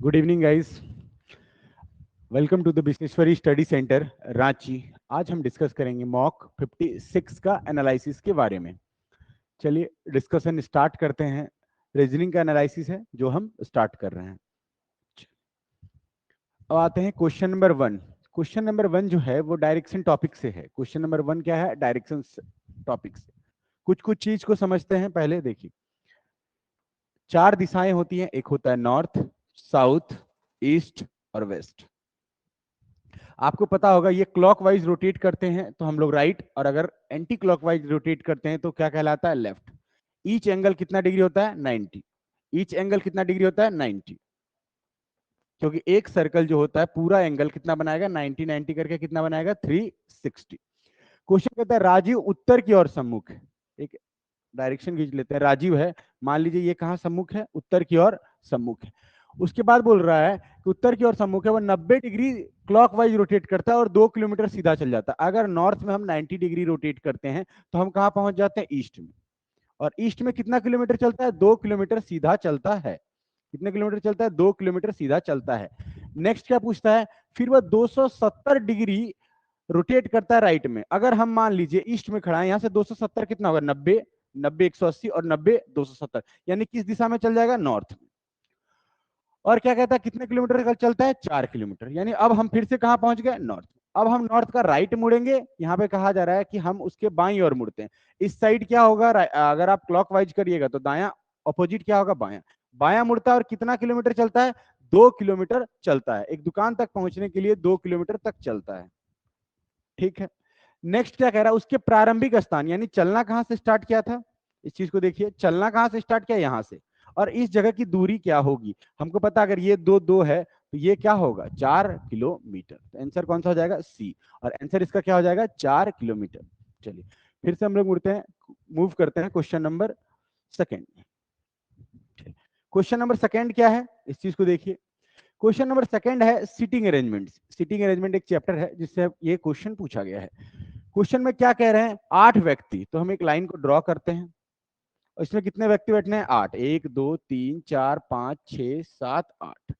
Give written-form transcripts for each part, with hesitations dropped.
Good evening guys, welcome to the Bisneshwari study centre Ranchi. आज हम discuss करेंगे मॉक 56 का एनालिसिस के बारे में। चलिए डिस्कशन स्टार्ट करते हैं। रीजनिंग का एनालिसिस है जो हम स्टार्ट कर रहे हैं। अब आते हैं क्वेश्चन नंबर 1। क्वेश्चन नंबर 1 जो है वो डायरेक्शन टॉपिक से है। क्वेश्चन नंबर 1 क्या है? डायरेक्शन टॉपिक से। कुछ चीज को समझते हैं। पहले देखिए, 4 दिशाएं होती हैं। एक होता है नॉर्थ, साउथ, ईस्ट और वेस्ट। आपको पता होगा ये क्लॉकवाइज रोटेट करते हैं तो हम लोग राइट, और अगर एंटी क्लॉकवाइज रोटेट करते हैं तो क्या कहलाता है? लेफ्ट। ईच एंगल कितना डिग्री होता है? 90। ईच एंगल कितना डिग्री होता है? 90। क्योंकि एक सर्कल जो होता है पूरा एंगल कितना बनाएगा? 90 90 करके कितना बनाएगा? 360। क्वेश्चन कहता है राजीव उत्तर की ओर सम्मुख है। एक डायरेक्शन खींच लेते हैं। राजीव है, मान लीजिए ये कहां सम्मुख है? उत्तर की ओर सम्मुख है। उसके बाद बोल रहा है कि उत्तर की ओर सम्मुख है, वो 90 डिग्री क्लॉकवाइज रोटेट करता है और 2 किलोमीटर सीधा चल जाता है। अगर नॉर्थ में हम 90 डिग्री रोटेट करते हैं तो हम कहां पहुंच जाते हैं? ईस्ट में। और ईस्ट में कितना किलोमीटर चलता है? 2 किलोमीटर सीधा चलता है। कितने किलोमीटर चलता है? 2 किलोमीटर सीधा चलता है। नेक्स्ट क्या पूछता है? फिर वह 270 डिग्री रोटेट करता है राइट में। अगर हम मान लीजिए ईस्ट में खड़ा है, यहां से 270 कितना होगा? 90। 90 180 और 90 270, यानी किस दिशा में चल जाएगा? नॉर्थ में। और क्या कहता है कितने किलोमीटर का चलता है? 4 किलोमीटर। यानी अब हम फिर से कहां पहुंच गए? नॉर्थ। अब हम नॉर्थ का राइट मुड़ेंगे। यहां पे कहा जा रहा है कि हम उसके बाईं ओर मुड़ते हैं। इस साइड क्या होगा? अगर आप क्लॉकवाइज करिएगा तो दायां, ऑपोजिट क्या होगा? बायां। बायां मुड़ता है और कितना किलोमीटर चलता है? 2 किलोमीटर चलता है। एक दुकान तक पहुंचने के लिए 2 किलोमीटर तक चलता है। ठीक है। नेक्स्ट क्या कह रहा है? उसके प्रारंभिक स्थान, यानी चलना कहां से स्टार्ट किया था? इस चीज को देखिए, चलना कहां से स्टार्ट किया? यहां से। और इस जगह की दूरी क्या होगी? हमको पता, अगर ये दो दो है तो ये क्या होगा? 4 किलोमीटर। तो आंसर कौन सा हो जाएगा? सी। और आंसर इसका क्या हो जाएगा? 4 किलोमीटर। चलिए फिर से हम लोग मुड़ते हैं, मूव करते हैं question number second. Question number second क्या है? इस चीज को देखिए। क्वेश्चन नंबर सेकंड है सिटिंग अरेंजमेंट। सिटिंग अरेंजमेंट एक चैप्टर है जिससे ये क्वेश्चन पूछा गया है। क्वेश्चन में क्या कह रहे हैं? 8 व्यक्ति। तो हम एक लाइन को ड्रॉ करते हैं और इसमें कितने व्यक्ति बैठने हैं? 8। 1 2 3 4 5 6 7 8।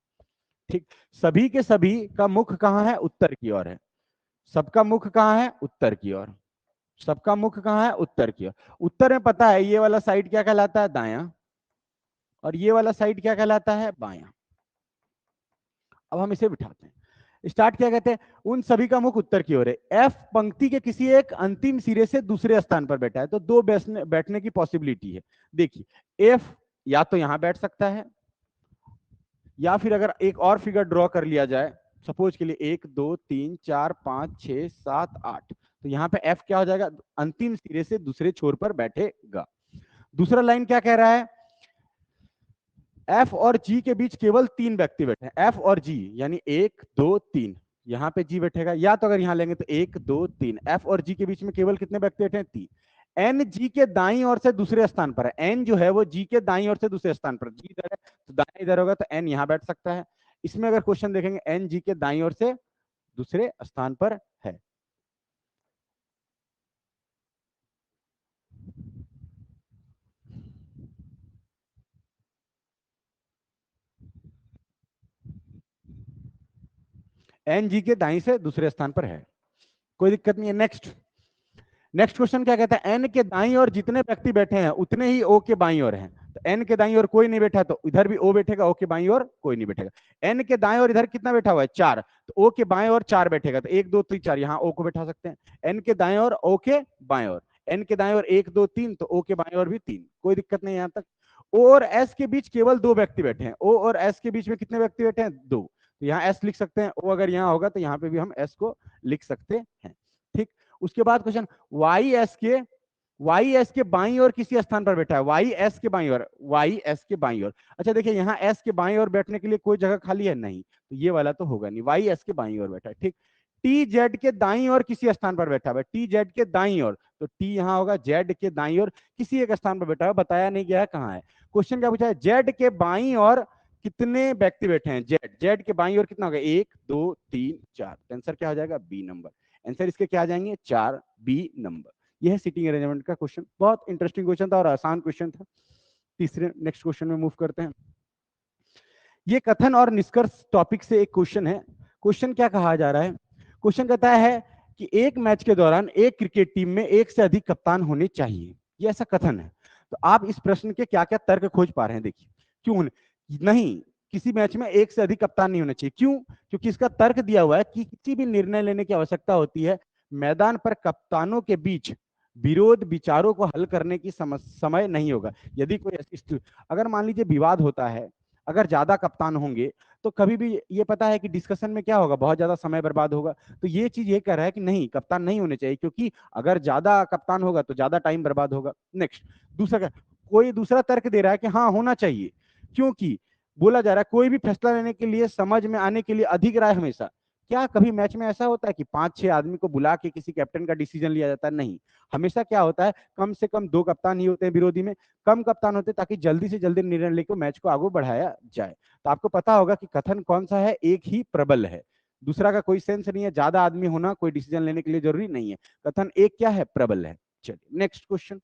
ठीक। सभी के सभी का मुख कहाँ है? उत्तर की ओर है। सबका मुख कहाँ है? उत्तर की ओर। सबका मुख कहाँ है? उत्तर की ओर। उत्तर में पता है ये वाला साइड क्या कहलाता है? दायां। और ये वाला साइड क्या कहलाता है? बायां। अब हम इसे बिठाते हैं। स्टार्ट क्या कहते हैं? उन सभी का मुख उत्तर की ओर है। एफ पंक्ति के किसी एक अंतिम सिरे से दूसरे स्थान पर बैठा है, तो 2 बैठने की पॉसिबिलिटी है। देखिए एफ या तो यहां बैठ सकता है, या फिर अगर एक और फिगर ड्रॉ कर लिया जाए, सपोज के लिए 1 2 3 4 5 6 7 8, तो यहां पे एफ क्या हो जाएगा? अंतिम सिरे से दूसरे छोर पर बैठेगा। दूसरा लाइन क्या कह रहा है? एफ और जी के बीच केवल 3 व्यक्ति बैठे हैं। एफ और जी यानी 1 2 3। यहां पे जी बैठेगा, या तो अगर यहां लेंगे तो 1 2 3। एफ और जी के बीच में केवल कितने व्यक्ति बैठे हैं? 3। एन जी के दाईं ओर से दूसरे स्थान पर है। एन जो है वो जी के दाईं ओर से दूसरे स्थान पर। जी इधर है तो दाएं इधर होगा, तो एन यहां बैठ सकता है। इसमें अगर क्वेश्चन देखेंगे, एन जी के दाईं ओर से दूसरे स्थान पर है। एन जी के दाईं से दूसरे स्थान पर है, कोई दिक्कत नहीं है। नेक्स्ट नेक्स्ट क्वेश्चन क्या कहता है? एन के दाईं ओर जितने व्यक्ति बैठे हैं उतने ही ओ के बाईं ओर हैं। तो एन के दाईं ओर कोई नहीं बैठा तो इधर भी ओ बैठेगा, ओ के बाईं ओर कोई नहीं बैठेगा। एन के दाएं ओर इधर कितना बैठा हुआ है? 4, तो ओ के बाएं ओर 4 बैठेगा, तो 1 2 3 4 यहाँ ओ को बैठा सकते हैं। एन के दाएं ओर, ओ के बाएं ओर। एन के दाएं ओर 1 2 3, तो ओ के बाएं ओर भी 3, कोई दिक्कत नहीं यहाँ तक। ओ और एस के बीच केवल 2 व्यक्ति बैठे हैं। ओ और एस के बीच में कितने व्यक्ति बैठे हैं? 2, तो यहाँ एस लिख सकते हैं। ओ अगर यहाँ होगा तो यहाँ पे भी हम एस को लिख सकते हैं। ठीक। उसके बाद क्वेश्चन, वाई एस के बाईं ओर किसी स्थान पर बैठा है। वाई एस के बाईं ओर, वाई एस के बाईं ओर। अच्छा देखिए, यहाँ एस के बाईं ओर बैठने के लिए कोई जगह खाली है? नहीं, तो ये वाला तो होगा नहीं। वाई एस के बाईं ओर बैठा है। ठीक। टी जेड के दाईं ओर किसी स्थान पर बैठा है। टी जेड के दाईं ओर, तो टी यहाँ होगा, जेड के दाईं ओर किसी एक स्थान पर बैठा है, बताया नहीं गया है कहाँ है। क्वेश्चन क्या पूछा है? जेड के बाईं ओर कितने व्यक्ति बैठे हैं? जेड, जेड के बाईं ओर कितना होगा? 1 2 3 4। आंसर क्या हो जाएगा? B number. आंसर इसके क्या आ जाएंगे? 4 बी नंबर। यह है सिटिंग अरेंजमेंट का क्वेश्चन। बहुत इंटरेस्टिंग क्वेश्चन था और आसान क्वेश्चन था। तीसरे नेक्स्ट क्वेश्चन में मूव करते हैं। ये कथन और निष्कर्ष टॉपिक से एक क्वेश्चन है। क्वेश्चन क्या कहा जा रहा है? क्वेश्चन कहता है कि एक मैच के दौरान एक क्रिकेट टीम में एक से अधिक कप्तान होने चाहिए, ये ऐसा कथन है। तो आप इस प्रश्न के क्या क्या तर्क खोज पा रहे हैं? देखिए, क्यों नहीं, किसी मैच में एक से अधिक कप्तान नहीं होने चाहिए। क्यों? क्योंकि इसका तर्क दिया हुआ है कि किसी भी निर्णय लेने की आवश्यकता होती है, मैदान पर कप्तानों के बीच विरोध विचारों को हल करने की समय नहीं होगा। यदि कोई ऐसी, अगर मान लीजिए विवाद होता है, अगर ज्यादा कप्तान होंगे तो कभी भी ये पता है कि डिस्कशन में क्या होगा, बहुत ज्यादा समय बर्बाद होगा। तो ये चीज ये कह रहा है कि नहीं, कप्तान नहीं होने चाहिए, क्योंकि अगर ज्यादा कप्तान होगा तो ज्यादा टाइम बर्बाद होगा। नेक्स्ट, दूसरा, कोई दूसरा तर्क दे रहा है कि हाँ होना चाहिए, क्योंकि बोला जा रहा है कोई भी फैसला लेने के लिए समझ में आने के लिए अधिक राय हमेशा। क्या कभी मैच में ऐसा होता है कि 5-6 आदमी को बुला के किसी कैप्टन का डिसीजन लिया जाता है? नहीं, हमेशा क्या होता है, कम से कम 2 कप्तान ही होते हैं विरोधी में, कम कप्तान होते ताकि जल्दी से जल्दी निर्णय लेकर मैच को आगे बढ़ाया जाए। तो आपको पता होगा कि कथन कौन सा है, एक ही प्रबल है, दूसरा का कोई सेंस नहीं है। ज्यादा आदमी होना कोई डिसीजन लेने के लिए जरूरी नहीं है। कथन एक क्या है, प्रबल है। चलिए नेक्स्ट क्वेश्चन।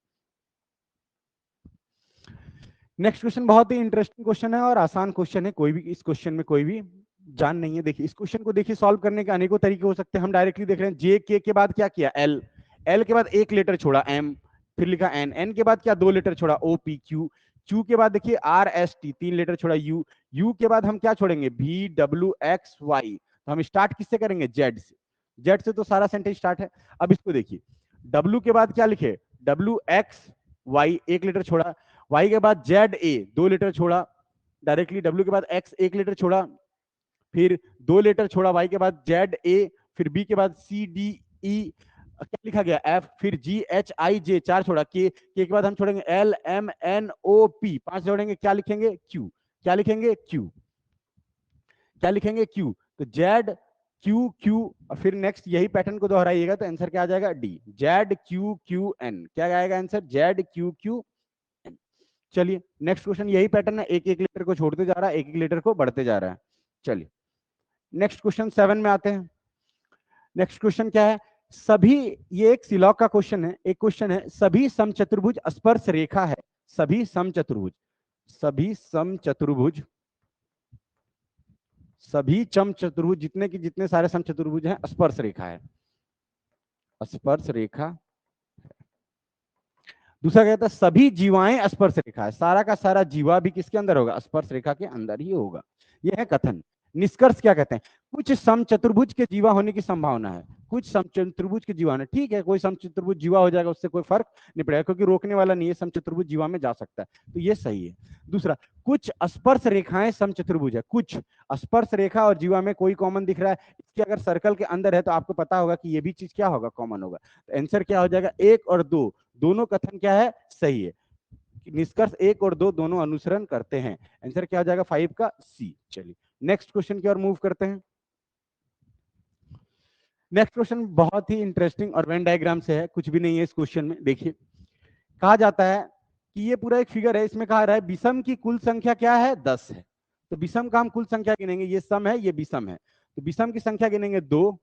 नेक्स्ट क्वेश्चन बहुत ही इंटरेस्टिंग क्वेश्चन है और आसान क्वेश्चन है, कोई भी इस क्वेश्चन में कोई भी जान नहीं है। देखिए, इस क्वेश्चन को देखिए, सॉल्व करने के अनेकों तरीके हो सकते हैं। हम डायरेक्टली देख रहे हैं, जे के बाद क्या किया, एल, एल के बाद एक लेटर छोड़ा एम, फिर लिखा एन, एन के बाद क्या 2 लेटर छोड़ा ओ पी क्यू, क्यू के बाद देखिए आर एस टी 3 लेटर छोड़ा यू, यू के बाद हम क्या छोड़ेंगे, भी डब्ल्यू एक्स वाई। तो हम स्टार्ट किससे करेंगे, जेड से, जेड से तो सारा सेंटेंस स्टार्ट है। अब इसको देखिए, डब्ल्यू के बाद क्या लिखे, डब्ल्यू एक्स वाई, एक लेटर छोड़ा, वाई के बाद जेड ए 2 लेटर छोड़ा, डायरेक्टली डब्ल्यू के बाद एक्स 1 लेटर छोड़ा, फिर 2 लेटर छोड़ा वाई के बाद जेड ए, फिर बी के बाद सी डी ई, क्या लिखा गया एफ, फिर जी एच आई जे 4 छोड़ा, के बाद हम छोड़ेंगे L M N O P 5 छोड़ेंगे, क्या लिखेंगे क्यू, क्या लिखेंगे क्यू, क्या लिखेंगे क्यू। तो जेड क्यू क्यू, और फिर नेक्स्ट यही पैटर्न को दोहराइएगा तो आंसर क्या आ जाएगा, D, Z Q Q N. क्या आएगा answer, Z Q Q N. चलिए नेक्स्ट क्वेश्चन, यही पैटर्न है, एक एक लेटर को छोड़ते जा रहा है, एक एक लेटर को बढ़ते जा रहा है। चलिए नेक्स्ट क्वेश्चन 7 में आते हैं। नेक्स्ट क्वेश्चन क्या है, सभी, ये एक सिलॉग का क्वेश्चन है, एक क्वेश्चन है, सभी समचतुर्भुज स्पर्श रेखा है, सभी समचतुर्भुज, सभी समचतुर्भुज, सभी चतुर्भुज, जितने की जितने सारे समचतुर्भुज हैं स्पर्श रेखा है, स्पर्श रेखा। दूसरा कहता है सभी जीवाएं स्पर्श रेखा है, सारा का सारा जीवा भी किसके अंदर होगा, स्पर्श रेखा के अंदर ही होगा। यह है कथन। निष्कर्ष क्या कहते हैं, कुछ समचतुर्भुज के जीवा होने की संभावना है, कुछ समचतुर्भुज के जीवा होने, ठीक है, कोई समचतुर्भुज जीवा हो जाएगा, उससे कोई फर्क नहीं पड़ेगा, क्योंकि रोकने वाला नहीं है, समचतुर्भुज जीवा में जा सकता है, तो ये सही है। दूसरा, कुछ स्पर्श रेखाएं समचतुर्भुज है, कुछ स्पर्श रेखा और जीवा में कोई कॉमन दिख रहा है, इसके अगर सर्कल के अंदर है तो आपको पता होगा कि ये भी चीज क्या होगा, कॉमन होगा। तो आंसर क्या हो जाएगा, 1 और 2, दोनों कथन क्या है, सही है। निष्कर्ष 1 और 2 दोनों अनुसरण करते हैं। आंसर क्या हो जाएगा, 5 का सी। चलिए नेक्स्ट क्वेश्चन की ओर मूव करते हैं। नेक्स्ट क्वेश्चन बहुत ही इंटरेस्टिंग और वेन डायग्राम से है, कुछ भी नहीं है इस क्वेश्चन में। देखिए, कहा जाता है कि ये पूरा एक फिगर है, इसमें कहा रहा है विषम की कुल संख्या क्या है, 10 है। तो विषम का हम कुल संख्या गिनेंगे, ये सम है, ये विषम है, तो विषम की संख्या गिनेंगे 2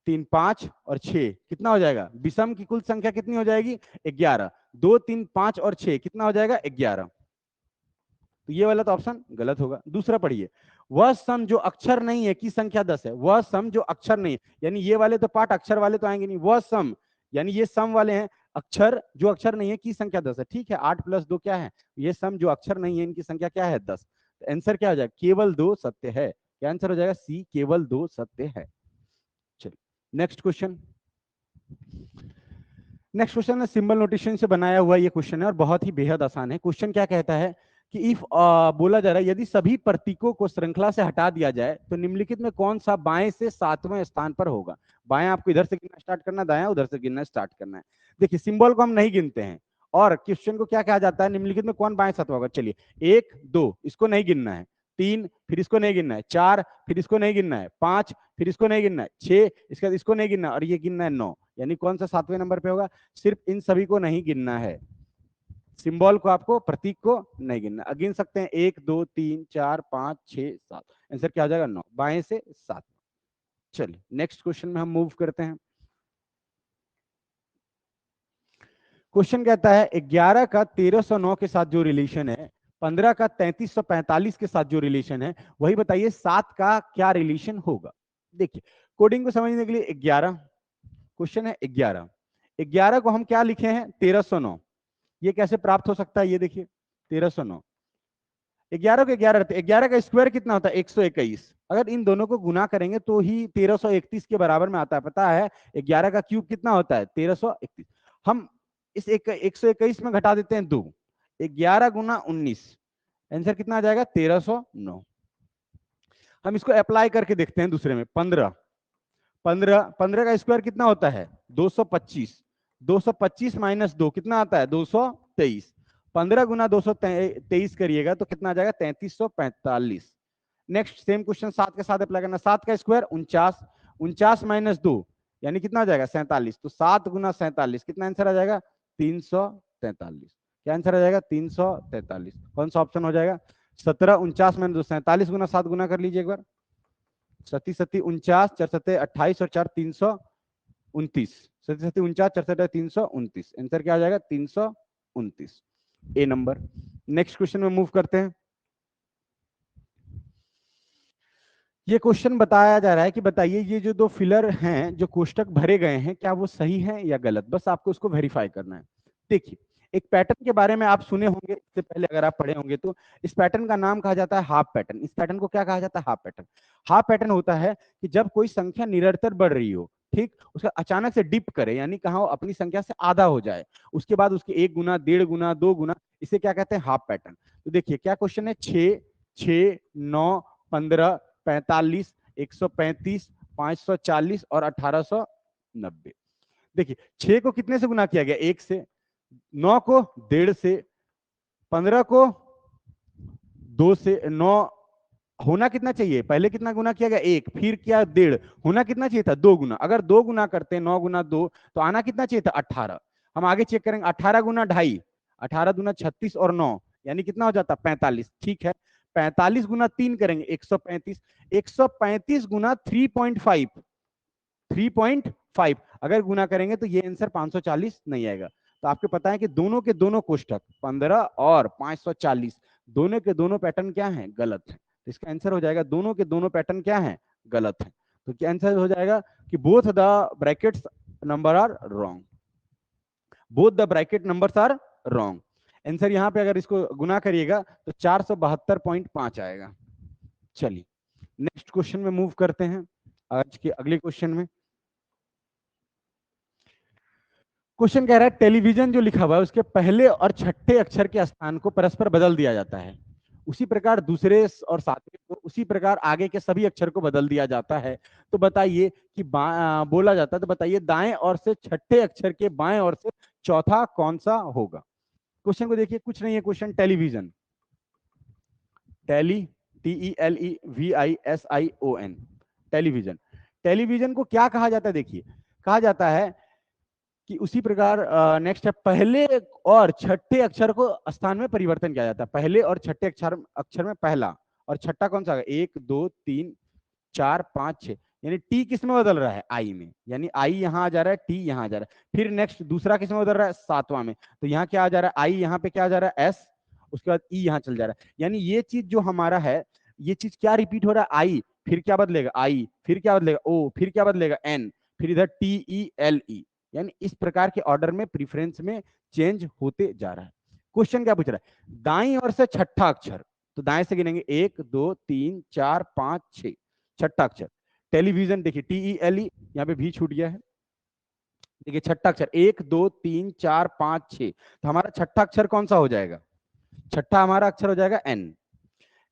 3 5 और 6, कितना हो जाएगा, विषम की कुल संख्या कितनी हो जाएगी, 11। 2 3 5 और 6 कितना हो जाएगा, 11। तो ये वाला तो ऑप्शन गलत होगा। दूसरा पढ़िए, वह सम जो अक्षर नहीं है की संख्या 10 है, वह सम जो अक्षर नहीं है, यानी ये वाले तो पार्ट अक्षर वाले तो आएंगे नहीं, वह सम यानी ये सम वाले हैं, अक्षर जो अक्षर नहीं है की संख्या 10 है, ठीक है, 8 + 2 क्या है, ये सम जो अक्षर नहीं है इनकी संख्या क्या है, 10। तो आंसर क्या हो जाएगा, केवल 2 सत्य है। क्या आंसर हो जाएगा, सी, केवल 2 सत्य है। चलिए नेक्स्ट क्वेश्चन। नेक्स्ट क्वेश्चन है सिंबल नोटेशन से बनाया हुआ ये क्वेश्चन है और बहुत ही बेहद आसान है। क्वेश्चन क्या कहता है कि इफ बोला जा रहा है यदि सभी प्रतीकों को श्रृंखला से हटा दिया जाए तो निम्नलिखित में कौन सा बाएं से 7वें स्थान पर होगा। बाएं आपको इधर से गिनना स्टार्ट करना, दायां उधर से गिनना स्टार्ट करना है। देखिए, सिंबल को हम नहीं गिनते हैं और क्वेश्चन को क्या कहा जाता है, निम्नलिखित में कौन बाएं 7वां होगा। चलिए, 1 2 इसको नहीं गिनना है, 3 फिर इसको नहीं गिनना है, 4 फिर इसको नहीं गिनना है, 5 फिर इसको नहीं गिनना है, 6 इसके बाद इसको नहीं गिनना है और ये गिनना है 9, यानी कौन सा 7वें नंबर पे होगा। सिर्फ इन सभी को नहीं गिनना है, सिंबल को, आपको प्रतीक को नहीं गिनना। गिन सकते हैं 1 2 3 4 5 6 7, आंसर क्या हो जाएगा 9, बाएं से 7। चलिए नेक्स्ट क्वेश्चन में हम मूव करते हैं। क्वेश्चन कहता है 11 का 1309 के साथ जो रिलेशन है 15 का 3345 के साथ जो रिलेशन है वही बताइए 7 का क्या रिलेशन होगा। देखिए कोडिंग को समझने के लिए 11 क्वेश्चन है। 11 को हम क्या लिखे हैं 1309। ये कैसे प्राप्त हो सकता है ये देखिए 1309। 11 को 11 रहते, 11 का स्क्वायर कितना होता है 121। अगर इन दोनों को गुना करेंगे तो ही 1331 के बराबर में आता है। पता है 11 का क्यूब कितना होता है 1331। हम इस 121 में घटा देते हैं 2, 11 गुना 19, आंसर कितना आ जाएगा 1309। हम इसको अप्लाई करके देखते हैं दूसरे में 15 का स्क्वायर कितना होता है 225। 225 माइनस 2 कितना आता है 223। 15 गुना 223 करिएगा तो कितना आ जाएगा 3345। नेक्स्ट सेम क्वेश्चन 7 के साथ अप्लाई करना। 7 का स्क्वायर 49, 49 माइनस 2 यानी कितना आ जाएगा 47। तो 7 गुना 47 कितना आंसर आ जाएगा 343। क्या आंसर आ जाएगा 343। कौन सा ऑप्शन हो जाएगा 17 49 माइनस 2 47 गुना 7 गुना कर लीजिए एक बार। 37 37 49 4 7 28 और 4 329। 37 49 4 7 329। आंसर क्या आ जाएगा 329 ए नंबर। नेक्स्ट क्वेश्चन में मूव करते हैं। ये क्वेश्चन बताया जा रहा है कि बताइए ये जो दो फिलर हैं जो कोष्टक भरे गए हैं क्या वो सही है या गलत, बस आपको उसको वेरीफाई करना है। देखिए एक पैटर्न के बारे में आप सुने होंगे इससे पहले, अगर आप पढ़े होंगे तो इस पैटर्न का नाम कहा जाता है हाफ पैटर्न। इस पैटर्न को क्या कहा जाता है हाफ पैटर्न। हाफ पैटर्न होता है कि जब कोई संख्या निरंतर बढ़ रही हो, ठीक, उसका अचानक से डिप करे यानी कहा अपनी संख्या से आधा हो जाए, उसके बाद उसके 1 गुना 1.5 गुना 2 गुना, इसे क्या कहते हैं हाफ पैटर्न। तो देखिए क्या क्वेश्चन है 6 6 9 15 45 135 540 और 1890। देखिए 6 को कितने से गुना किया गया 1 से, 9 को 1.5 से, 15 को 2 से। 9 होना कितना चाहिए पहले कितना गुना किया गया 1, फिर क्या 1.5, होना कितना चाहिए था 2 गुना। अगर 2 गुना करते 9 गुना 2 तो आना कितना चाहिए था 18। हम आगे चेक करेंगे 18 गुना 2.5, 18 गुना 36 और 9 यानी कितना हो जाता 45। ठीक है 45 गुना 3 करेंगे 135, 135 गुना 3.5, 3.5 अगर गुना करेंगे तो ये आंसर 540 नहीं आएगा। तो आपको पता है कि दोनों के दोनों कोष्ठक 15 और 540 दोनों के दोनों पैटर्न क्या हैं गलत है। तो इसका आंसर हो जाएगा दोनों के दोनों पैटर्न क्या हैं गलत है। तो क्या आंसर हो जाएगा कि both the brackets number are wrong, both the bracket numbers are wrong. Answer यहां पे अगर इसको गुना करिएगा तो 472.5 आएगा। चलिए नेक्स्ट क्वेश्चन में मूव करते हैं। आज के अगले क्वेश्चन में क्वेश्चन कह रहा है टेलीविजन जो लिखा हुआ है उसके पहले और छठे अक्षर के स्थान को परस्पर बदल दिया जाता है, उसी प्रकार दूसरे और सातवें को उसी प्रकार आगे के सभी अक्षर को बदल दिया जाता है। तो बताइए कि बोला जाता है, तो बताइए दाएं और से छठे अक्षर के बाएं और से चौथा कौन सा होगा। क्वेश्चन को देखिए कुछ नहीं है, question television, tele TELEVISION television. Television को क्या कहा जाता है देखिए कहा जाता है कि उसी प्रकार नेक्स्ट है पहले और छठे अक्षर को स्थान में परिवर्तन किया जाता है। पहले और छठे अक्षर में पहला और छठा कौन सा 1 2 3 4 5 6 यानी टी किस में बदल रहा है आई में, यानी आई यहाँ आ जा रहा है टी यहाँ आ जा रहा है। फिर नेक्स्ट दूसरा किस में बदल रहा है सातवां में, तो यहाँ क्या आ जा रहा है आई, यहाँ पे क्या आ जा रहा है एस, उसके बाद ई यहाँ चल जा रहा है। यानी ये चीज जो हमारा है ये चीज क्या रिपीट हो रहा है आई, फिर क्या बदलेगा आई, फिर क्या बदलेगा ओ, फिर क्या बदलेगा एन, फिर इधर TELE, यानी इस प्रकार के ऑर्डर में प्रीफरेंस में चेंज होते जा रहा है। क्वेश्चन क्या पूछ रहा है दाईं ओर से छठा अक्षर, तो दाएं से गिनेंगे 1 2 3 4 5 6, छठा अक्षर टेलीविजन देखिए TELE, यहाँ पे भी छूट गया है। देखिए छठा अक्षर 1 2 3 4 5 6, तो हमारा छठा अक्षर कौन सा हो जाएगा, छठा हमारा अक्षर हो जाएगा एन।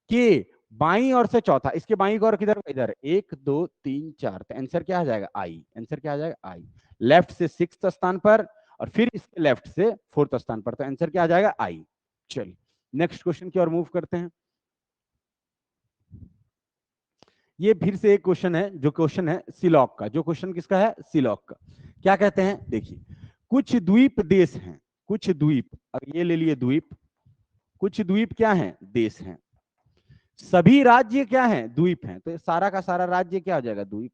के बाईं ओर से चौथा, इसके बाईं ओर किधर इधर 1 2 3 4, तो आंसर क्या आ जाएगा आई, आंसर क्या आ जाएगा आई। लेफ्ट से 6th स्थान पर और फिर इसके लेफ्ट से 4th स्थान पर, तो आंसर क्या आ जाएगा आई। चलिए नेक्स्ट क्वेश्चन की ओर मूव करते हैं। ये फिर से एक क्वेश्चन है, जो क्वेश्चन है सिलॉक का, जो क्वेश्चन किसका है सिलॉक का। क्या कहते हैं देखिए कुछ द्वीप देश हैं, कुछ द्वीप, अब ये ले लिए द्वीप, कुछ द्वीप क्या हैं देश हैं, सभी राज्य क्या हैं द्वीप हैं, तो सारा का सारा राज्य क्या हो जाएगा द्वीप।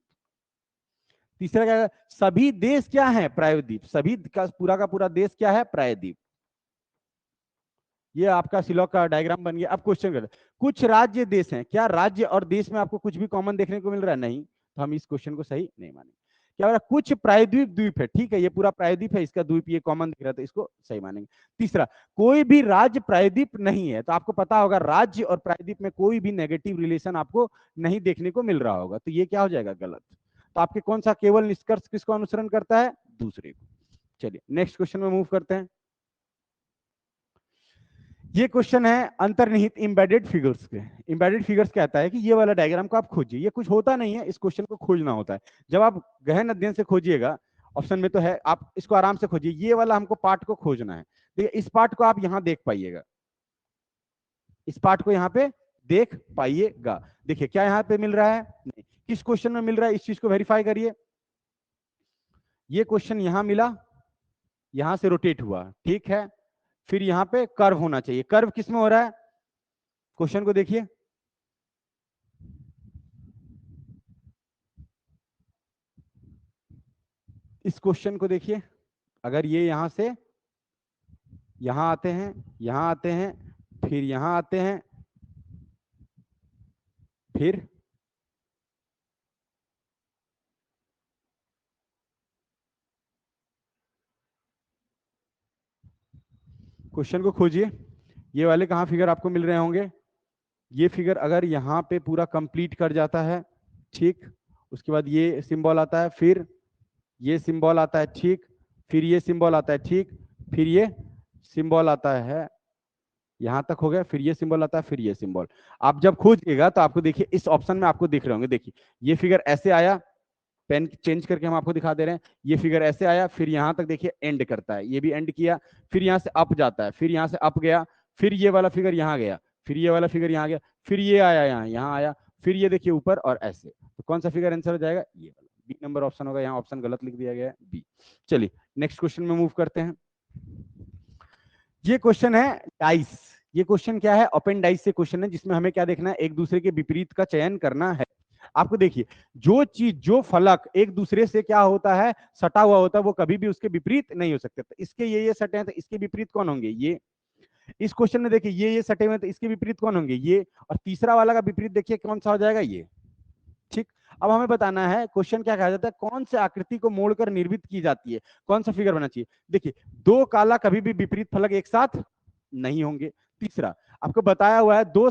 तीसरा क्या है सभी देश क्या है प्रायद्वीप, सभी का पूरा देश क्या है प्रायद्वीप। ये आपका सिलॉक का डायग्राम बन गया। अब क्वेश्चन करते हैं, कुछ राज्य देश हैं, क्या राज्य और देश में आपको कुछ भी कॉमन देखने को मिल रहा है? नहीं, तो हम इस क्वेश्चन को सही नहीं मानेंगे। क्या हो रहा है? कुछ प्रायद्वीप द्वीप है, ठीक है, ये पूरा प्रायद्वीप है, इसका द्वीप ये कॉमन दिख रहा है, तो इसको सही मानेंगे। तीसरा, कोई भी राज्य प्रायद्वीप नहीं है, तो आपको पता होगा राज्य और प्रायद्वीप में कोई भी नेगेटिव रिलेशन आपको नहीं देखने को मिल रहा होगा, तो ये क्या हो जाएगा? गलत। तो आपके कौन सा केवल निष्कर्ष किसको अनुसरण करता है? दूसरे को। चलिए नेक्स्ट क्वेश्चन में मूव करते हैं। ये क्वेश्चन है अंतर्निहित एम्बेडेड फिगर्स के। एम्बेडेड फिगर्स कहता है कि ये वाला डायग्राम को आप खोजिए। ये कुछ होता नहीं है, इस क्वेश्चन को खोजना होता है। जब आप गहन अध्ययन से खोजिएगा, ऑप्शन में तो है, आप इसको आराम से खोजिए। ये वाला हमको पार्ट को खोजना है। देखिए इस पार्ट को आप यहां देख पाइएगा, इस पार्ट को यहां पे देख पाइएगा। देखिए क्या यहां पे मिल रहा है? नहीं। किस क्वेश्चन में मिल रहा है, इस चीज को वेरीफाई करिए। ये क्वेश्चन यहां मिला, यहां से रोटेट हुआ, ठीक है, फिर यहां पे कर्व होना चाहिए। कर्व किस में हो रहा है? क्वेश्चन को देखिए, इस क्वेश्चन को देखिए, अगर ये यहां से यहां आते हैं, यहां आते हैं, फिर यहां आते हैं, फिर क्वेश्चन को खोजिए। ये वाले कहां फिगर आपको मिल रहे होंगे? ये फिगर अगर यहां पे पूरा कंप्लीट कर जाता है, ठीक, उसके बाद ये सिंबल आता है, फिर ये सिंबल आता है, ठीक, फिर ये सिंबल आता है, ठीक, फिर ये सिंबल आता है, यहां तक हो गया, फिर ये सिंबल आता है, फिर ये सिंबल। आप जब खोजिएगा तो आपको देखिए इस ऑप्शन में आपको दिख रहे होंगे। देखिए ये फिगर ऐसे आया, पेन चेंज करके हम आपको दिखा दे रहे हैं। ये फिगर ऐसे आया, फिर यहां तक देखिए एंड करता है, ये भी एंड किया, फिर यहां से अप जाता है, फिर यहां से अप गया, फिर ये वाला फिगर यहां गया, फिर ये वाला फिगर यहां गया, फिर ये आया यहाँ, यहाँ आया, फिर ये देखिए ऊपर, और ऐसे। तो कौन सा फिगर आंसर हो जाएगा? ये वाला, बी नंबर ऑप्शन होगा। यहाँ ऑप्शन गलत लिख दिया गया है, बी। चलिए नेक्स्ट क्वेश्चन में मूव करते हैं। ये क्वेश्चन है डाइस। ये क्वेश्चन क्या है? ओपन डाइस से क्वेश्चन है, जिसमें हमें क्या देखना है? एक दूसरे के विपरीत का चयन करना है। आपको देखिए, जो चीज, जो फलक एक दूसरे से क्या होता है? सटा हुआ होता है, वो कभी भी उसके विपरीत नहीं हो सकते। तो इसके ये सटे हैं, तो इसके विपरीत कौन होंगे? ये। इस क्वेश्चन में देखिए ये सटे हुए हैं, तो इसके विपरीत कौन होंगे? ये। और तीसरा वाला का विपरीत देखिए कौन सा हो जाएगा? ये। ठीक। अब हमें बताना है, क्वेश्चन क्या कहा जाता है? कौन से आकृति को मोड़कर निर्मित की जाती है? कौन सा फिगर बना चाहिए? देखिए दो काला कभी भी विपरीत फलक एक साथ नहीं होंगे। तीसरा, आपको बताया हुआ है दो,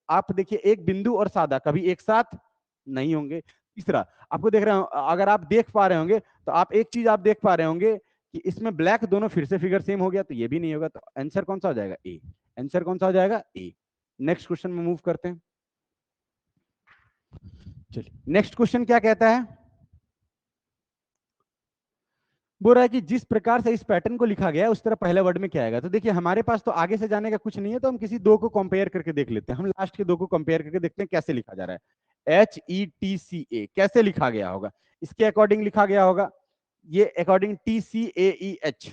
आप देखिए एक बिंदु और सादा कभी एक साथ नहीं होंगे। तीसरा, आपको देख रहे हो, अगर आप देख पा रहे होंगे तो आप एक चीज आप देख पा रहे होंगे कि इसमें ब्लैक दोनों फिर से फिगर सेम हो गया, तो ये भी नहीं होगा। तो आंसर कौन सा हो जाएगा? ए। आंसर कौन सा हो जाएगा? ए। नेक्स्ट क्वेश्चन में मूव करते हैं। चलिए नेक्स्ट क्वेश्चन क्या कहता है? बोल रहा है कि जिस प्रकार से इस पैटर्न को लिखा गया है उस तरह पहले वर्ड में क्या आएगा? तो देखिए हमारे पास तो आगे से जाने का कुछ नहीं है, तो हम किसी दो को कंपेयर करके देख लेते हैं। हम लास्ट के दो को कंपेयर करके देखते हैं कैसे लिखा जा रहा है। HETCA कैसे लिखा गया होगा? इसके अकॉर्डिंग लिखा गया होगा, ये अकॉर्डिंग TCAEH।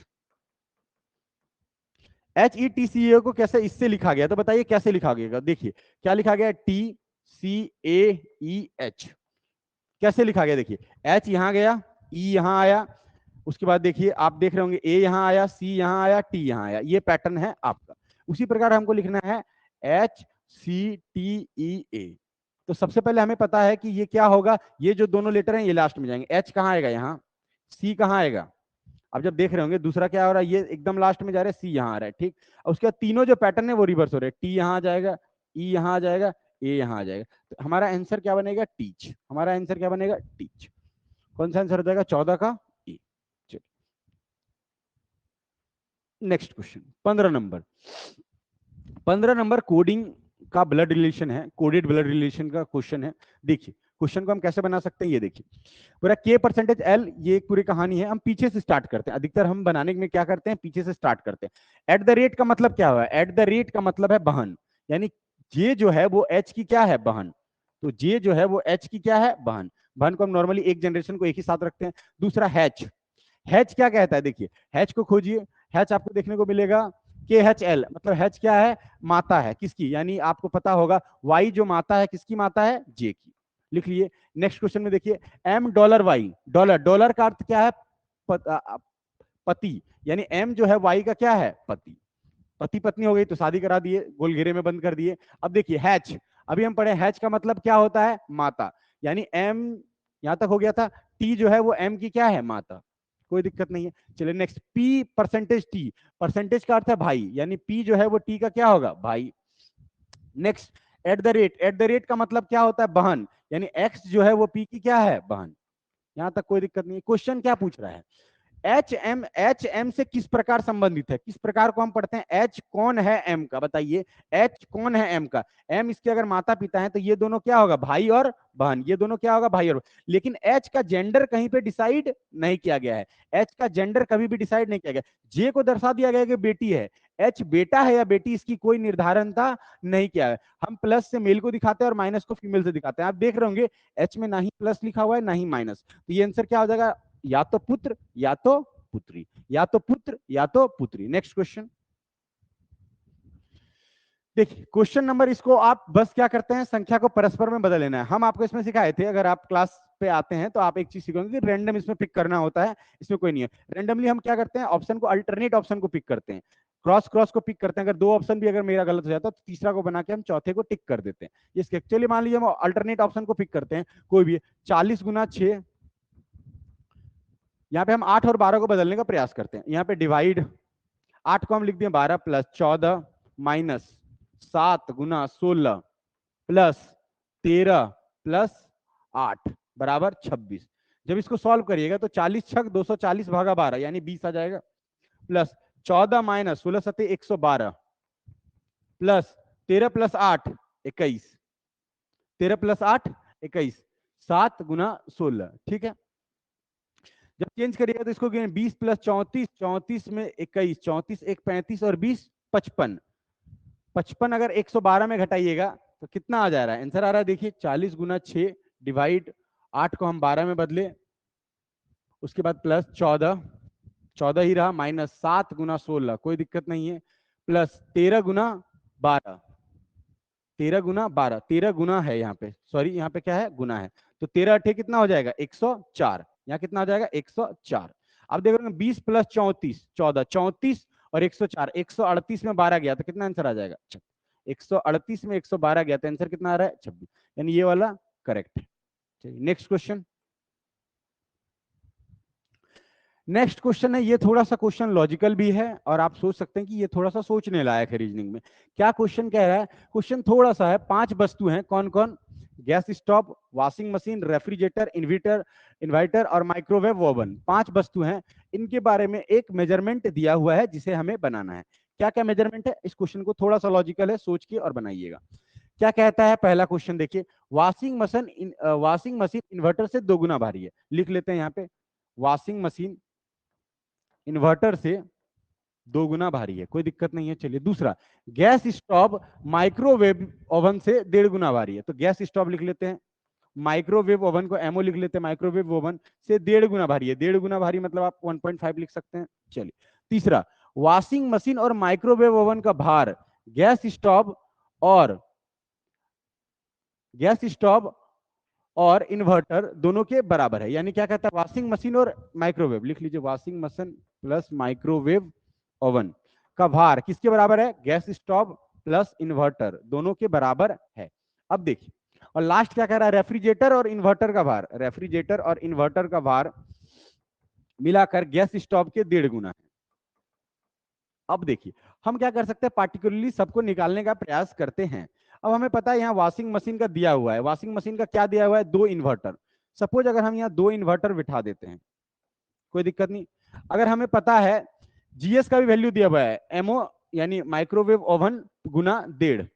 HETCA को कैसे इससे लिखा गया? तो बताइए कैसे लिखा गया? देखिए क्या लिखा गया? TCAEH कैसे लिखा गया? देखिए H यहां गया, E यहां आया, उसके बाद देखिए आप देख रहे होंगे ए यहां आया, सी यहां आया, टी यहां आया। ये पैटर्न है आपका। उसी प्रकार हमको लिखना है HCTEA। तो सबसे पहले हमें पता है कि ये क्या होगा? ये जो दोनों लेटर हैं ये लास्ट में जाएंगे। एच कहां आएगा? यहाँ। सी कहां आएगा? अब जब देख रहे होंगे दूसरा क्या हो रहा है, ये एकदम लास्ट में जा रहा है, सी यहाँ आ रहा है, ठीक। और उसके बाद तीनों जो पैटर्न है वो रिवर्स हो रहे हैं। टी यहाँ आ जाएगा, ई यहाँ आ जाएगा, ए यहाँ आ जाएगा। तो हमारा आंसर क्या बनेगा? टीच। हमारा आंसर क्या बनेगा? टीच। कौन सा आंसर हो जाएगा? 14 का A. Next question 15 number. 15 number coding का ब्लड रिलेशन है, कोडेड ब्लड रिलेशन का क्वेश्चन है। देखिए क्वेश्चन को हम कैसे बना सकते हैं, ये देखिए पूरा K परसेंटेज L, ये एक पूरी कहानी है। हम पीछे से स्टार्ट करते हैं, अधिकतर हम बनाने में क्या करते हैं? पीछे से स्टार्ट करते हैं। एट द रेट का मतलब क्या हुआ? एट द रेट का मतलब है बहन, यानी J जो है वो H की क्या है? बहन। तो J जो है वो H की क्या है? बहन। बहन को हम नॉर्मली एक जनरेशन को एक ही साथ रखते हैं। दूसरा हैच, हैच क्या कहता है? देखिए हैच को खोजिए, हैच आपको देखने को मिलेगा KHL, मतलब हैच क्या है? माता है किसकी? यानी आपको पता होगा वाई जो माता है किसकी माता है? जे की। लिख लिए। नेक्स्ट क्वेश्चन में देखिए $MY, डॉलर, डॉलर का अर्थ क्या है? पति, यानी M जो है वाई का क्या है? पति। पति पत्नी हो गई तो शादी करा दिए, गोल घेरे में बंद कर दिए। अब देखिए हैच, अभी हम पढ़े हैच का मतलब क्या होता है, माता, यानी एम यहां तक हो गया था, टी जो है वो एम की क्या है, माता, कोई दिक्कत नहीं है। चलिए next, P percentage T, percentage का अर्थ है भाई, यानी पी जो है वो टी का क्या होगा, भाई। Next, at the rate, at the rate का मतलब क्या होता है, बहन, यानी एक्स जो है वो पी की क्या है, बहन। यहां तक कोई दिक्कत नहीं है। क्वेश्चन क्या पूछ रहा है, एच एम से किस प्रकार संबंधित है, किस प्रकार को हम पढ़ते हैं, एच कौन है एम का, बताइए, एच कौन है एम का, एम इसके अगर माता पिता हैं तो ये दोनों क्या होगा, भाई और बहन, ये दोनों क्या होगा, भाई और, लेकिन एच का जेंडर कहीं पे डिसाइड नहीं किया गया है, एच का जेंडर कभी भी डिसाइड नहीं किया गया, जे को दर्शा दिया गया कि बेटी है, एच बेटा है या बेटी इसकी कोई निर्धारणता नहीं किया है। हम प्लस से मेल को दिखाते हैं और माइनस को फीमेल से दिखाते हैं, आप देख रहे होंगे एच में ना ही प्लस लिखा हुआ है ना ही माइनस, तो ये आंसर क्या हो जाएगा, या तो पुत्र या तो पुत्री, या तो पुत्र या तो पुत्री। नेक्स्ट क्वेश्चन देखिए, क्वेश्चन नंबर, इसको आप बस क्या करते हैं, संख्या को परस्पर में बदल लेना है। हम आपको इसमें सिखाए थे, अगर आप क्लास पे आते हैं तो आप एक चीज सीखेंगे कि रैंडम इसमें पिक करना होता है, इसमें कोई नहीं है। रैंडमली हम क्या करते हैं, ऑप्शन को, अल्टरनेट ऑप्शन को पिक करते हैं, क्रॉस क्रॉस को पिक करते हैं, अगर दो ऑप्शन भी अगर मेरा गलत हो जाता है तो तीसरा को बना के हम चौथे को टिक कर देते हैं। इसके चलिए मान लीजिए हम अल्टरनेट ऑप्शन को पिक करते हैं, कोई भी 40 गुना 6, यहाँ पे हम 8 और 12 को बदलने का प्रयास करते हैं। यहाँ पे डिवाइड, 8 को हम लिख दिए 12 प्लस 14 माइनस 7 गुना 16 प्लस 13 प्लस 8 बराबर 26। जब इसको सॉल्व करिएगा तो 40 छक 240 भागा 12 यानी 20 आ जाएगा, प्लस 14 माइनस 16 सत्ते 112 प्लस 13 प्लस 8 21, 13 प्लस 8 21, 7 गुना 16, ठीक है। जब चेंज करिएगा तो इसको 20 प्लस 34, 34 में 21, 34 एक 35 और 20 55, 55 अगर 112 में घटाइएगा तो कितना आ जा रहा है, आंसर आ रहा है, देखिए 40 गुना 6 डिवाइड 8 को हम 12 में बदले, उसके बाद प्लस 14, 14 ही रहा, माइनस 7 गुना 16, कोई दिक्कत नहीं है, प्लस 13 गुना 12, 13 गुना 12, 13 गुना है यहाँ पे, सॉरी यहाँ पे क्या है, गुना है, तो 13 अठे कितना हो जाएगा 104, यहाँ कितना हो जाएगा 104। अब देखो 20 प्लस 34 14, 34 और 104, 138 में 12 गया तो कितना आंसर आ जाएगा, 138 में 112 गया तो आंसर कितना आ रहा है 26, यानी ये वाला करेक्ट है। चलिए नेक्स्ट क्वेश्चन, नेक्स्ट क्वेश्चन है, ये थोड़ा सा क्वेश्चन लॉजिकल भी है और आप सोच सकते हैं कि ये थोड़ा सा सोचने लायक है रीजनिंग में। क्या क्वेश्चन कह रहा है, क्वेश्चन थोड़ा सा है, 5 वस्तु हैं, कौन कौन, gas stove, washing machine, refrigerator, inverter और माइक्रोवेव ओवन, 5 वस्तु हैं, इनके बारे में एक मेजरमेंट दिया हुआ है जिसे हमें बनाना है। क्या क्या मेजरमेंट है, इस क्वेश्चन को थोड़ा सा लॉजिकल है, सोच के और बनाइएगा। क्या कहता है पहला क्वेश्चन, देखिए वॉशिंग मशीन इन्वर्टर से 2 गुना भारी है, लिख लेते हैं यहाँ पे, वॉशिंग मशीन इन्वर्टर से 2 गुना भारी है, कोई दिक्कत नहीं है। चलिए दूसरा, गैस स्टोव माइक्रोवेव ओवन से 1.5 गुना भारी है, तो गैस स्टोव लिख लेते हैं, माइक्रोवेव ओवन को एमओ लिख लेते हैं, माइक्रोवेव ओवन से 1.5 गुना भारी है, 1.5 गुना भारी मतलब आप 1.5 लिख सकते हैं। चलिए तीसरा, वॉशिंग मशीन और माइक्रोवेव ओवन का भार गैस स्टोव और इन्वर्टर दोनों के बराबर है, यानी क्या कहता है, वॉशिंग मशीन और माइक्रोवेव, लिख लीजिए washing machine plus microwave oven का भार किसके बराबर है, गैस स्टोव प्लस इन्वर्टर दोनों के बराबर है। अब देखिए, और लास्ट क्या कह रहा है, रेफ्रिजरेटर और इन्वर्टर का भार, रेफ्रिजरेटर और इन्वर्टर का भार मिलाकर गैस स्टोव के 1.5 गुना है। अब देखिए हम क्या कर सकते हैं, पार्टिकुलरली सबको निकालने का प्रयास करते हैं। अब हमें पता है यहाँ वॉशिंग मशीन का दिया हुआ है, वॉशिंग मशीन का क्या दिया हुआ है, 2 इन्वर्टर, सपोज अगर हम यहाँ 2 इन्वर्टर बिठा देते हैं, कोई दिक्कत नहीं। अगर हमें पता है जीएस का भी वैल्यू दिया हुआ है, एमओ यानी माइक्रोवेव ओवन गुना 1.5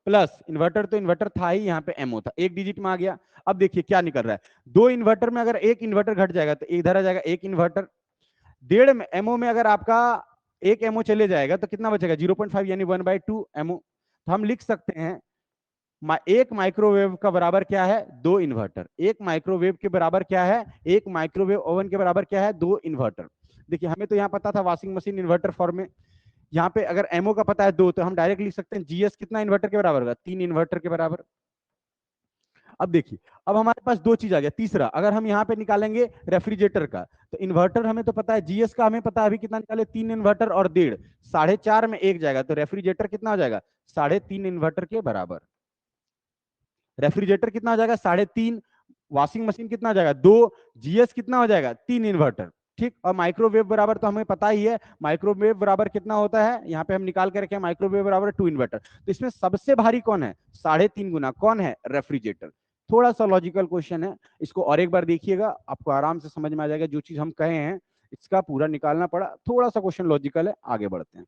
प्लस इन्वर्टर, तो इन्वर्टर था ही, यहाँ पे एमओ था, एक डिजिट में आ गया। अब देखिए क्या निकल रहा है, 2 इन्वर्टर में अगर एक इन्वर्टर घट जाएगा तो इधर आ जाएगा एक इन्वर्टर, 1.5 एमओ में अगर आपका एक एमओ चले जाएगा तो कितना बचेगा 0.5 यानी 1/2 एमओ। तो हम लिख सकते हैं एक माइक्रोवेव का बराबर क्या है, 2 इन्वर्टर, एक माइक्रोवेव के बराबर क्या है, एक माइक्रोवेव ओवन के बराबर क्या है, 2 इन्वर्टर। देखिए हमें तो यहाँ पता था वॉशिंग मशीन इन्वर्टर फॉर्म में, यहाँ पे अगर एमओ का पता है 2 तो हम डायरेक्ट लिख सकते हैं जीएस कितना इन्वर्टर के बराबर होगा, 3 इन्वर्टर के बराबर। अब देखिए, अब हमारे पास दो चीज आ गया। तीसरा, अगर हम यहाँ पे निकालेंगे रेफ्रिजरेटर का, तो इन्वर्टर हमें तो पता है, जीएस का हमें पता है अभी कितना निकाले, 3 इन्वर्टर और 1.5, 4.5 में एक जाएगा, तो रेफ्रिजरेटर कितना हो जाएगा, 3.5 इन्वर्टर के बराबर। रेफ्रिजरेटर कितना हो जाएगा, 3.5, वॉशिंग मशीन कितना हो जाएगा, 2, जीएस कितना हो जाएगा, 3 इन्वर्टर। ठीक, और माइक्रोवेव बराबर तो हमें पता ही है, माइक्रोवेव बराबर कितना होता है, यहाँ पे हम निकाल के रखे, माइक्रोवेव बराबर 2 इन्वर्टर। तो इसमें सबसे भारी कौन है, 3.5 गुना कौन है, रेफ्रिजरेटर। थोड़ा सा लॉजिकल क्वेश्चन है, इसको और एक बार देखिएगा, आपको आराम से समझ में आ जाएगा। जो चीज हम कहे हैं इसका पूरा निकालना पड़ा, थोड़ा सा क्वेश्चन लॉजिकल है, आगे बढ़ते हैं।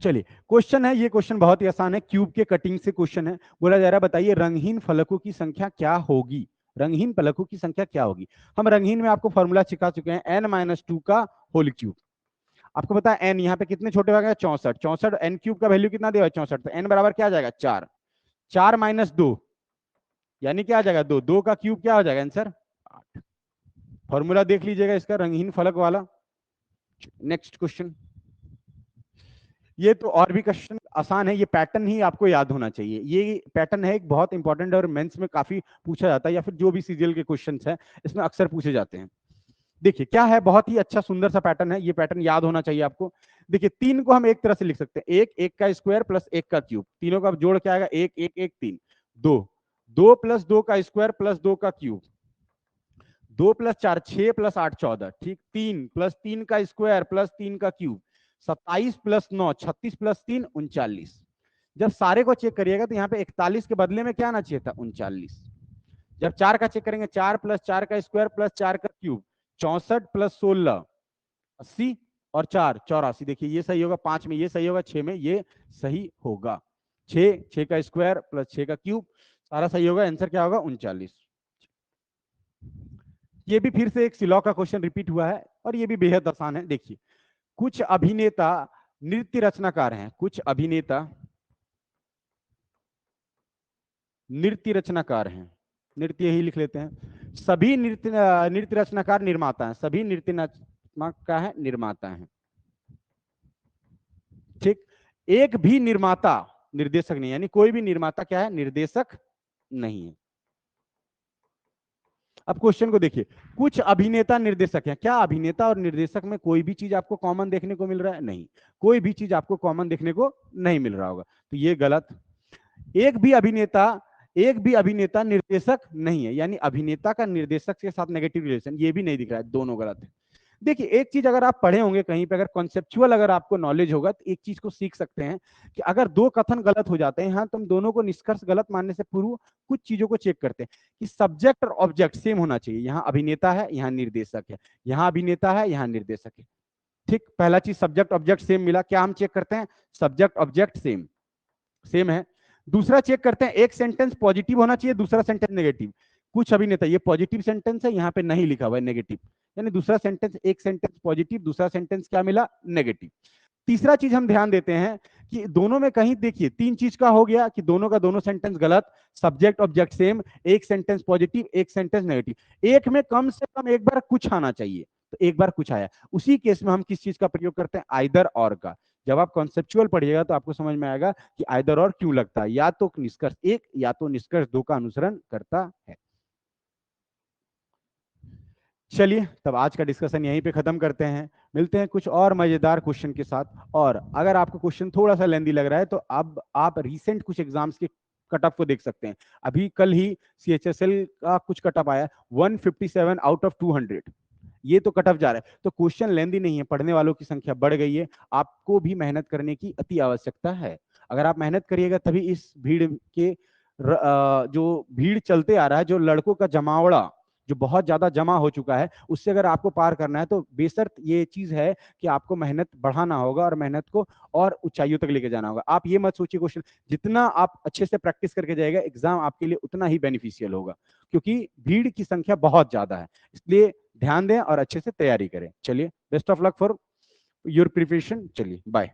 चलिए, क्वेश्चन है, ये क्वेश्चन बहुत ही आसान है, क्यूब के कटिंग से क्वेश्चन है। बोला जा रहा है बताइए रंगहीन फलकों की संख्या क्या होगी, रंगहीन फलकों की संख्या क्या होगी। हम रंगहीन में आपको फॉर्मूला सिखा चुके हैं, n-2 का होल क्यूब। आपको पता है n यहाँ पे कितने छोटे भाग है, 64, 64, n क्यूब का वैल्यू कितना दिया है, 64, तो n बराबर क्या आ जाएगा, 4, 4 - 2 यानी क्या आ जाएगा, 2, 2 का क्यूब क्या हो जाएगा आंसर, 8। फॉर्मूला देख लीजिएगा इसका रंगहीन फलक वाला। नेक्स्ट क्वेश्चन, ये तो और भी क्वेश्चन आसान है, ये पैटर्न ही आपको याद होना चाहिए। ये पैटर्न है एक बहुत इंपॉर्टेंट और मेंस में काफी पूछा जाता है, या फिर जो भी सीजीएल के क्वेश्चंस हैं इसमें अक्सर पूछे जाते हैं। देखिए क्या है, बहुत ही अच्छा सुंदर सा पैटर्न है, ये पैटर्न याद होना चाहिए आपको। देखिए 3 को हम एक तरह से लिख सकते हैं, 1, 1 का स्क्वायर प्लस 1 का क्यूब, तीनों का जोड़ क्या आएगा, 1, 1, 1, 3, 2, 2 + 2 का स्क्वायर प्लस 2 का क्यूब, 2 + 4 6 + 8 14, ठीक, 3 + 3 का स्क्वायर प्लस 3 का क्यूब, 27 + 9 36 + 3 39। जब सारे को चेक करिएगा तो यहाँ पे 41 के बदले में क्या आना चाहिए था, 39। जब 4 का चेक करेंगे, 4 + 4 का स्क्वायर प्लस 4 का क्यूब, 64 + 16 80 और 4 84। देखिए ये सही होगा, 5 में ये सही होगा, 6 में ये सही होगा, 6 6 का स्क्वायर प्लस 6 का क्यूब, सारा सही होगा, आंसर क्या होगा, 39। ये भी फिर से एक सिलॉ का क्वेश्चन रिपीट हुआ है और ये भी बेहद आसान है। देखिए, कुछ अभिनेता नृत्य रचनाकार हैं, कुछ अभिनेता नृत्य रचनाकार हैं, नृत्य ही लिख लेते हैं। सभी नृत्य रचनाकार निर्माता हैं, सभी नृत्य रचनाकार है निर्माता हैं, ठीक। एक भी निर्माता निर्देशक नहीं, यानी कोई भी निर्माता क्या है, निर्देशक नहीं है। अब क्वेश्चन को देखिए, कुछ अभिनेता निर्देशक हैं, क्या अभिनेता और निर्देशक में कोई भी चीज आपको कॉमन देखने को मिल रहा है, नहीं, कोई भी चीज आपको कॉमन देखने को नहीं मिल रहा होगा, तो ये गलत। एक भी अभिनेता निर्देशक नहीं है, यानी अभिनेता का निर्देशक के साथ नेगेटिव रिलेशन, ये भी नहीं दिख रहा है, दोनों गलत है। देखिए एक चीज अगर आप पढ़े होंगे कहीं पे, अगर कॉन्सेप्चुअल अगर आपको नॉलेज होगा तो एक चीज को सीख सकते हैं कि अगर दो कथन गलत हो जाते हैं, हाँ, तुम दोनों को निष्कर्ष गलत मानने से पूर्व कुछ चीजों को चेक करते हैं कि सब्जेक्ट और ऑब्जेक्ट सेम होना चाहिए। यहाँ अभिनेता है, यहाँ निर्देशक है, यहाँ अभिनेता है, यहाँ निर्देशक है, ठीक। पहला चीज सब्जेक्ट ऑब्जेक्ट सेम मिला, क्या हम चेक करते हैं, सब्जेक्ट ऑब्जेक्ट सेम सेम है। दूसरा चेक करते हैं, एक सेंटेंस पॉजिटिव होना चाहिए, दूसरा सेंटेंस नेगेटिव। कुछ अभिनेता, ये पॉजिटिव सेंटेंस है, यहाँ पे नहीं लिखा हुआ है नेगेटिव, यानी दूसरा सेंटेंस, एक सेंटेंस पॉजिटिव, दूसरा सेंटेंस क्या मिला, नेगेटिव। तीसरा चीज हम ध्यान देते हैं कि दोनों में कहीं देखिए 3 चीज का हो गया कि दोनों का दोनों सेंटेंस गलत, सब्जेक्ट ऑब्जेक्ट सेम, एक सेंटेंस पॉजिटिव, एक सेंटेंस नेगेटिव। एक में कम से कम एक बार कुछ आना चाहिए, तो एक बार कुछ आया, उसी केस में हम किस चीज का प्रयोग करते हैं, आइदर और का। जब आप कॉन्सेप्चुअल पढ़िएगा तो आपको समझ में आएगा कि आइदर और क्यों लगता है, या तो निष्कर्ष 1 या तो निष्कर्ष 2 का अनुसरण करता है। चलिए तब आज का डिस्कशन यहीं पे खत्म करते हैं, मिलते हैं कुछ और मजेदार क्वेश्चन के साथ। और अगर आपको क्वेश्चन थोड़ा सा लेंदी लग रहा है तो अब आप रिसेंट कुछ एग्जाम्स के कट ऑफ को देख सकते हैं। अभी कल ही सीएचएसएल का कुछ कट ऑफ आया, 157 आउट ऑफ 200, ये तो कट ऑफ जा रहा है। तो क्वेश्चन लेंदी नहीं है, पढ़ने वालों की संख्या बढ़ गई है, आपको भी मेहनत करने की अति आवश्यकता है। अगर आप मेहनत करिएगा तभी इस भीड़ के जो भीड़ चलते आ रहा है, जो लड़कों का जमावड़ा जो बहुत ज्यादा जमा हो चुका है, उससे अगर आपको पार करना है तो बेशर्त ये चीज है कि आपको मेहनत बढ़ाना होगा और मेहनत को और ऊंचाइयों तक लेके जाना होगा। आप ये मत सोचिए क्वेश्चन, जितना आप अच्छे से प्रैक्टिस करके जाएगा एग्जाम आपके लिए उतना ही बेनिफिशियल होगा, क्योंकि भीड़ की संख्या बहुत ज्यादा है। इसलिए ध्यान दें और अच्छे से तैयारी करें। चलिए, best of luck for your preparation. चलिए बाय।